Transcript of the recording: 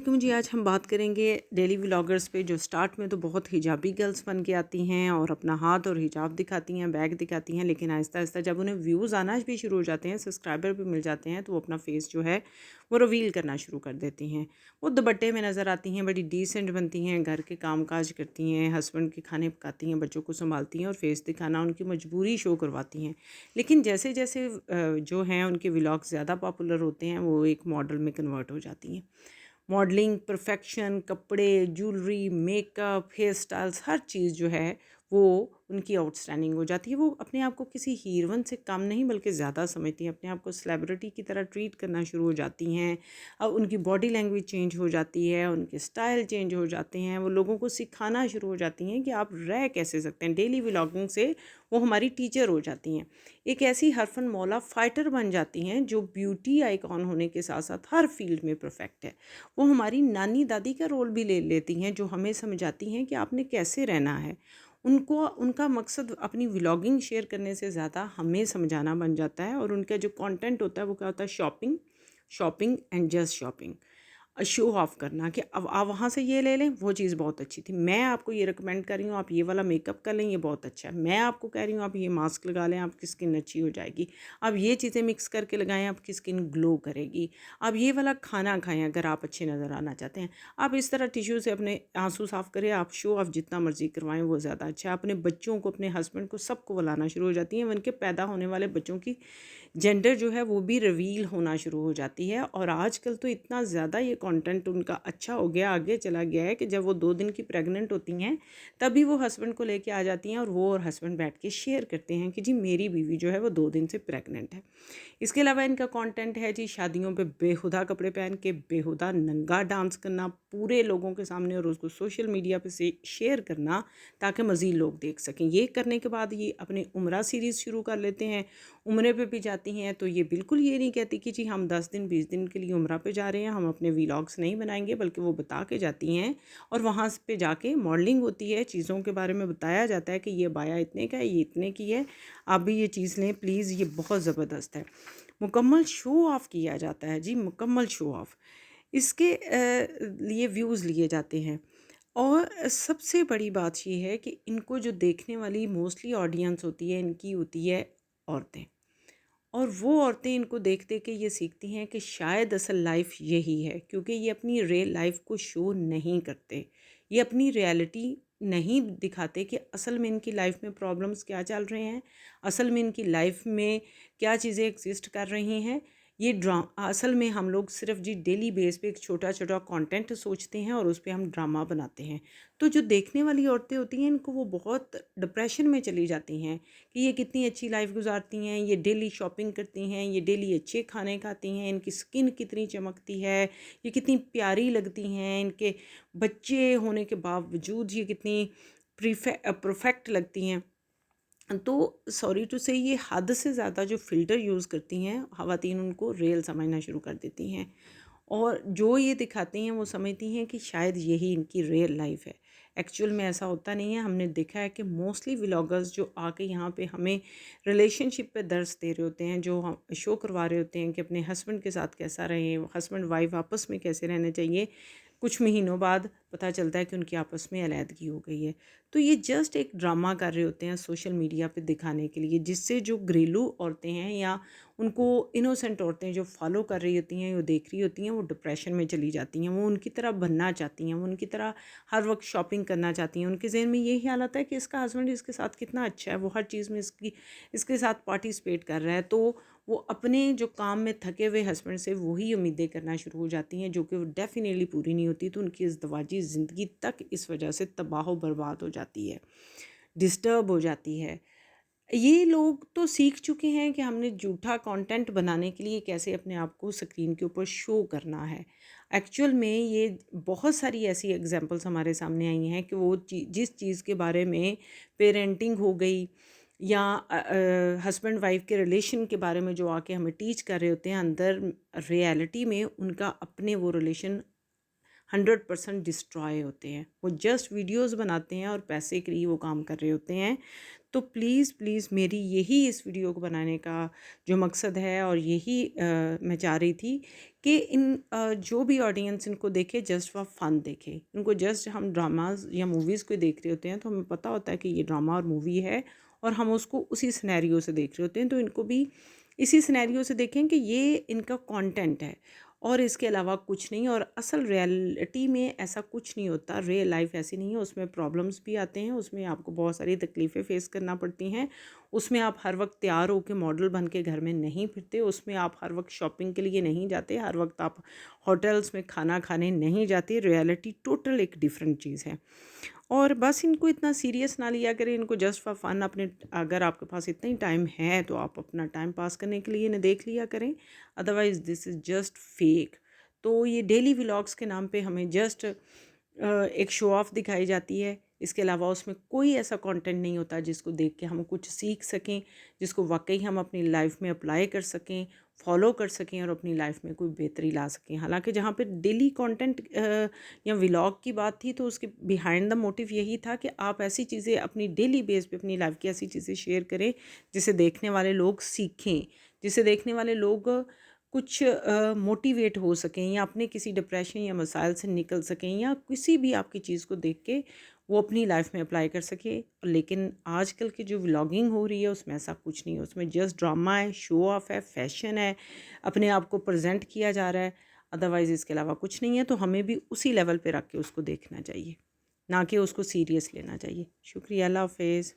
वालेकुम जी। आज हम बात करेंगे डेली व्लॉगर्स पे जो स्टार्ट में तो बहुत हिजाबी गर्ल्स बन के आती हैं और अपना हाथ और हिजाब दिखाती हैं, बैग दिखाती हैं, लेकिन आहिस्ता आहिस्ता जब उन्हें व्यूज़ आना भी शुरू हो जाते हैं, सब्सक्राइबर भी मिल जाते हैं, तो वो अपना फेस जो है वो रिवील करना शुरू कर देती हैं। वो दुपट्टे में नज़र आती हैं, बड़ी डिसेंट बनती हैं, घर के काम काज करती हैं, हस्बैंड के खाने पकाती हैं, बच्चों को संभालती हैं और फेस दिखाना उनकी मजबूरी शो करवाती हैं। लेकिन जैसे जैसे जो हैं उनके व्लॉग्स ज़्यादा पॉपुलर होते हैं, वो एक मॉडल में कन्वर्ट हो जाती हैं। मॉडलिंग, परफेक्शन, कपड़े, ज्वेलरी, मेकअप, हेयर स्टाइल्स, हर चीज़ जो है वो उनकी आउटस्टैंडिंग हो जाती है। वो अपने आप को किसी हीरोइन से कम नहीं बल्कि ज़्यादा समझती हैं, अपने आप को सेलिब्रिटी की तरह ट्रीट करना शुरू हो जाती हैं। अब उनकी बॉडी लैंग्वेज चेंज हो जाती है, उनके स्टाइल चेंज हो जाते हैं, वो लोगों को सिखाना शुरू हो जाती हैं कि आप रह कैसे सकते हैं। डेली व्लॉगिंग से वो हमारी टीचर हो जाती हैं। एक ऐसी हरफन मौला फाइटर बन जाती हैं जो ब्यूटी आइकॉन होने के साथ साथ हर फील्ड में परफेक्ट है। वो हमारी नानी दादी का रोल भी ले लेती हैं, जो हमें समझाती हैं कि आपने कैसे रहना है। उनको उनका मकसद अपनी व्लॉगिंग शेयर करने से ज़्यादा हमें समझाना बन जाता है, और उनका जो कंटेंट होता है वो क्या होता है, shopping, shopping and just shopping. Show off करना कि अब आप वहाँ से ये ले लें, वो चीज़ बहुत अच्छी थी, मैं आपको ये रिकमेंड कर रही हूँ, आप ये वाला मेकअप कर लें, ये बहुत अच्छा है, मैं आपको कह रही हूँ आप ये मास्क लगा लें, आपकी स्किन अच्छी हो जाएगी, अब ये चीज़ें मिक्स करके लगाएं, आपकी स्किन ग्लो करेगी, अब ये वाला खाना खाएं अगर आप अच्छे नज़र आना चाहते हैं, आप इस तरह टिश्यू से अपने आंसू साफ़ करें, आप शो ऑफ जितना मर्जी करवाएं वो ज़्यादा अच्छा है। अपने बच्चों को, अपने हस्बैंड को, सबको बुलाना शुरू हो जाती हैं। उनके पैदा होने वाले बच्चों की जेंडर जो है वो भी रिवील होना शुरू हो जाती है, और आजकल तो इतना ज़्यादा ये कंटेंट उनका अच्छा हो गया, आगे चला गया है कि जब वो 2 दिन की प्रेग्नेंट होती हैं तभी वो हस्बैंड को लेके आ जाती हैं, और वो और हस्बैंड बैठ के शेयर करते हैं कि जी मेरी बीवी जो है वो 2 दिन से प्रेग्नेंट है। इसके अलावा इनका कंटेंट है जी शादियों पे बेहुदा कपड़े पहन के बेहुदा नंगा डांस करना पूरे लोगों के सामने, और उसको सोशल मीडिया पे से शेयर करना ताकि मज़ीद लोग देख सकें। ये करने के बाद ये अपनी उम्रा सीरीज़ शुरू कर लेते हैं, उम्रे पे भी जाती हैं, तो ये बिल्कुल ये नहीं कहती कि जी हम 10 दिन 20 दिन के लिए उम्रा पे जा रहे हैं, हम अपने व्लॉग्स नहीं बनाएंगे, बल्कि वो बता के जाती हैं, और वहाँ पे जाके मॉडलिंग होती है, चीज़ों के बारे में बताया जाता है कि ये बाया इतने का है, ये इतने की है, आप भी ये चीज़ लें प्लीज़, ये बहुत ज़बरदस्त है। मुकम्मल शो ऑफ़ किया जाता है जी, मुकम्मल शो ऑफ़। इसके लिए व्यूज़ लिए जाते हैं, और सबसे बड़ी बात ये है कि इनको जो देखने वाली मोस्टली ऑडियंस होती है, इनकी होती है औरतें। और वो औरतें इनको देख देख के ये सीखती हैं कि शायद असल लाइफ यही है, क्योंकि ये अपनी रियल लाइफ को शो नहीं करते, ये अपनी रियलिटी नहीं दिखाते कि असल में इनकी लाइफ में प्रॉब्लम्स क्या चल रहे हैं, असल में इनकी लाइफ में क्या चीज़ें एग्जिस्ट कर रही हैं। ये असल में हम लोग सिर्फ जी डेली बेस पे एक छोटा छोटा कंटेंट सोचते हैं और उस पर हम ड्रामा बनाते हैं। तो जो देखने वाली औरतें होती हैं इनको वो बहुत डिप्रेशन में चली जाती हैं कि ये कितनी अच्छी लाइफ गुजारती हैं, ये डेली शॉपिंग करती हैं, ये डेली अच्छे खाने खाती हैं, इनकी स्किन कितनी चमकती है, ये कितनी प्यारी लगती हैं, इनके बच्चे होने के बावजूद ये कितनी परफेक्ट लगती हैं। तो सॉरी टू से ये हद से ज़्यादा जो फ़िल्टर यूज़ करती हैं ख़वातीन, उनको रियल समझना शुरू कर देती हैं, और जो ये दिखाती हैं वो समझती हैं कि शायद यही इनकी रियल लाइफ है। एक्चुअल में ऐसा होता नहीं है। हमने देखा है कि मोस्टली व्लॉगर्स जो आके यहाँ पे हमें रिलेशनशिप पे दर्स दे रहे होते हैं, जो हम शो करवा रहे होते हैं कि अपने हस्बैंड के साथ कैसा रहें, हस्बैंड वाइफ आपस में कैसे रहने चाहिए, कुछ महीनों बाद पता चलता है कि उनकी आपस में अलैदगी हो गई है। तो ये जस्ट एक ड्रामा कर रहे होते हैं सोशल मीडिया पे दिखाने के लिए, जिससे जो घरेलू औरतें हैं या उनको इनोसेंट औरतें जो फॉलो कर रही होती हैं, वो देख रही होती हैं, वो डिप्रेशन में चली जाती हैं, वो उनकी तरह बनना चाहती हैं, वो उनकी तरह हर वक्त शॉपिंग करना चाहती हैं। उनके जहन में ये ख्याल आता है कि इसका हस्बैंड इसके साथ कितना अच्छा है, वो हर चीज़ में इसके साथ पार्टिसिपेट कर रहा है, तो वो अपने जो काम में थके हुए हस्बैंड से वही उम्मीदें करना शुरू हो जाती हैं, जो कि वो डेफिनेटली पूरी नहीं होती। तो उनकी इज़्दिवाजी ज़िंदगी तक इस वजह से तबाह बर्बाद हो जाती है, डिस्टर्ब हो जाती है। ये लोग तो सीख चुके हैं कि हमने झूठा कंटेंट बनाने के लिए कैसे अपने आप को स्क्रीन के ऊपर शो करना है। एक्चुअल में ये बहुत सारी ऐसी एग्जांपल्स हमारे सामने आई हैं कि वो जिस चीज़ के बारे में पेरेंटिंग हो गई, या हस्बैंड वाइफ के रिलेशन के बारे में जो आके हमें टीच कर रहे होते हैं, अंदर रियलिटी में उनका अपने वो रिलेशन 100% डिस्ट्रॉय होते हैं। वो जस्ट वीडियोस बनाते हैं और पैसे के लिए वो काम कर रहे होते हैं। तो प्लीज़ प्लीज़ मेरी यही इस वीडियो को बनाने का जो मकसद है और यही मैं चाह रही थी कि जो भी ऑडियंस इनको देखे जस्ट फॉर फन देखे। इनको जस्ट हम ड्रामाज या मूवीज़ को देख रहे होते हैं तो हमें पता होता है कि ये ड्रामा और मूवी है और हम उसको उसी सिनेरियो से देख रहे होते हैं, तो इनको भी इसी सिनेरियो से देखें कि ये इनका कंटेंट है और इसके अलावा कुछ नहीं। और असल रियलिटी में ऐसा कुछ नहीं होता, रियल लाइफ ऐसी नहीं है, उसमें प्रॉब्लम्स भी आते हैं, उसमें आपको बहुत सारी तकलीफ़ें फेस करना पड़ती हैं। उसमें आप हर वक्त तैयार होकर मॉडल बन के घर में नहीं फिरते, उसमें आप हर वक्त शॉपिंग के लिए नहीं जाते, हर वक्त आप होटल्स में खाना खाने नहीं जाते। रियलिटी टोटल एक डिफरेंट चीज़ है। और बस इनको इतना सीरियस ना लिया करें, इनको जस्ट फॉर फन अपने, अगर आपके पास इतना ही टाइम है तो आप अपना टाइम पास करने के लिए इन्हें देख लिया करें, otherwise this is just fake. तो ये डेली व्लॉग्स के नाम पे हमें जस्ट एक शो ऑफ दिखाई जाती है। इसके अलावा उसमें कोई ऐसा कंटेंट नहीं होता जिसको देख के हम कुछ सीख सकें, जिसको वाकई हम अपनी लाइफ में अप्लाई कर सकें, फॉलो कर सकें और अपनी लाइफ में कोई बेहतरी ला सकें। हालांकि जहाँ पे डेली कंटेंट या व्लॉग की बात थी तो उसके बिहाइंड द मोटिव यही था कि आप ऐसी चीज़ें अपनी डेली बेस पे अपनी लाइफ की ऐसी चीज़ें शेयर करें जिसे देखने वाले लोग सीखें, जिसे देखने वाले लोग कुछ मोटिवेट हो सकें या अपने किसी डिप्रेशन या मसाइल से निकल सकें या किसी भी आपकी चीज़ को देख के वो अपनी लाइफ में अप्लाई कर सके। लेकिन आजकल की जो व्लॉगिंग हो रही है उसमें ऐसा कुछ नहीं है, उसमें जस्ट ड्रामा है, शो ऑफ है, फैशन है, अपने आप को प्रेजेंट किया जा रहा है, अदरवाइज़ इसके अलावा कुछ नहीं है। तो हमें भी उसी लेवल पे रख के उसको देखना चाहिए, ना कि उसको सीरियस लेना चाहिए। शुक्रिया, अल्लाह हाफिज़।